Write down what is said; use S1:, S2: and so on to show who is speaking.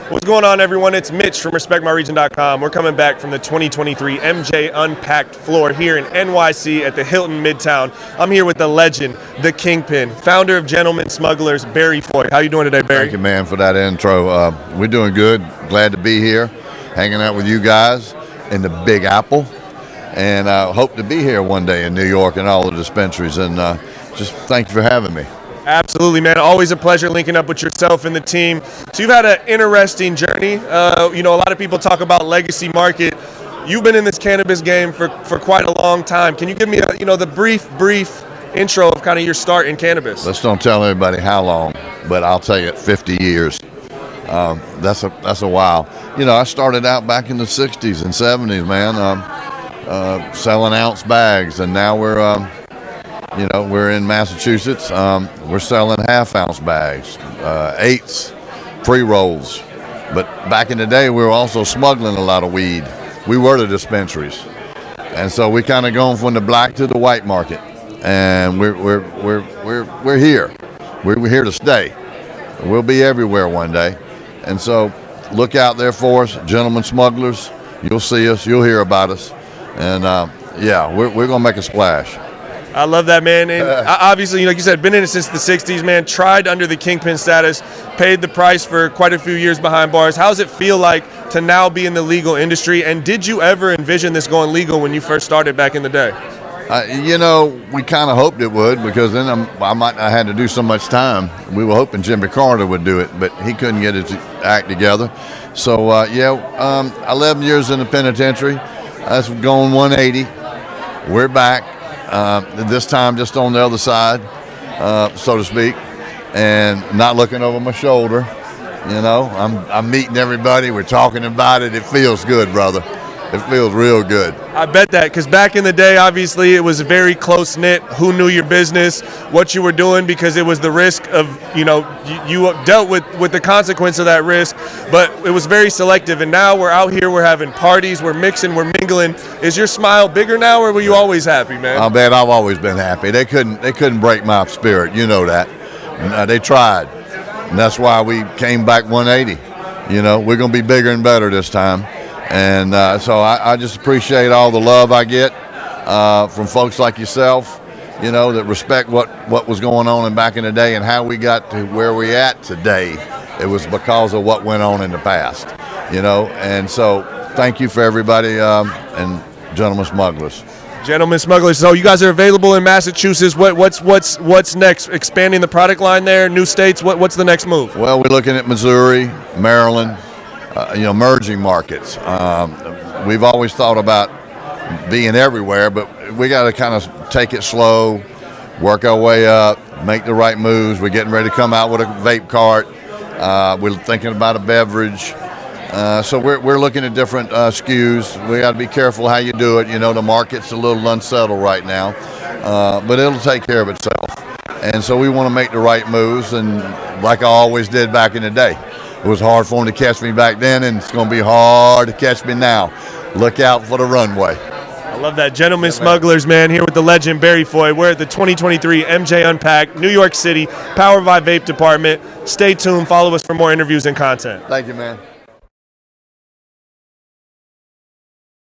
S1: What's going on, everyone? It's Mitch from RespectMyRegion.com. We're coming back from the 2023 MJ Unpacked floor here in NYC at the Hilton Midtown. I'm here with the legend, the Kingpin, founder of Gentlemen Smugglers, Foy. How you doing today, Barry?
S2: Thank you, man, for that intro. We're doing good. Glad to be here, hanging out with you guys in the Big Apple, and hope to be here one day in New York and all the dispensaries. And just thank you for having me.
S1: Absolutely, man. Always a pleasure linking up with yourself and the team. So you've had an interesting journey. A lot of people talk about legacy market. You've been in this cannabis game for quite a long time. Can you give me the brief intro of kind of your start in cannabis?
S2: Let's don't tell everybody how long, but I'll tell you, 50 years. That's a while. I started out back in the 60s and 70s, man, selling ounce bags, and now we're in Massachusetts. We're selling half-ounce bags, eighths, pre-rolls. But back in the day, we were also smuggling a lot of weed. We were the dispensaries, and so we kind of going from the black to the white market. And we're here. We're here to stay. We'll be everywhere one day. And so look out there for us, Gentlemen Smugglers. You'll see us. You'll hear about us. And we're gonna make a splash.
S1: I love that, man. And obviously, like you said, been in it since the 60s, man. Tried under the Kingpin status, paid the price for quite a few years behind bars. How does it feel like to now be in the legal industry? And did you ever envision this going legal when you first started back in the day?
S2: We kind of hoped it would, because then I might not have to do so much time. We were hoping Jimmy Carter would do it, but he couldn't get his act together. So, 11 years in the penitentiary. That's going 180. We're back. This time just on the other side, so to speak, and not looking over my shoulder. I'm meeting everybody. We're talking about it. It feels good, brother. It feels real good.
S1: I bet that, because back in the day, obviously, it was very close-knit. Who knew your business, what you were doing, because it was the risk of, you dealt with the consequence of that risk, but it was very selective. And now we're out here, we're having parties, we're mixing, we're mingling. Is your smile bigger now, or were you always happy, man?
S2: I'll bet I've always been happy. They couldn't break my spirit, you know that. They tried, and that's why we came back 180. We're going to be bigger and better this time. And so I just appreciate all the love I get from folks like yourself, that respect what was going on back in the day and how we got to where we at today. It was because of what went on in the past, And so thank you for everybody and Gentlemen Smugglers.
S1: Gentlemen Smugglers. So you guys are available in Massachusetts. What's next? Expanding the product line there, new states. What's the next move?
S2: Well, we're looking at Missouri, Maryland. Emerging markets. We've always thought about being everywhere, but we got to kind of take it slow, work our way up, make the right moves. We're getting ready to come out with a vape cart. We're thinking about a beverage. So we're looking at different SKUs. We got to be careful how you do it. The market's a little unsettled right now, but it'll take care of itself. And so we want to make the right moves, and like I always did back in the day. It was hard for them to catch me back then, and it's going to be hard to catch me now. Look out for the runway.
S1: I love that. Gentlemen Smugglers, man, here with the legend, Foy. We're at the 2023 MJ Unpacked, New York City, powered by Vape Department. Stay tuned. Follow us for more interviews and content.
S2: Thank you, man.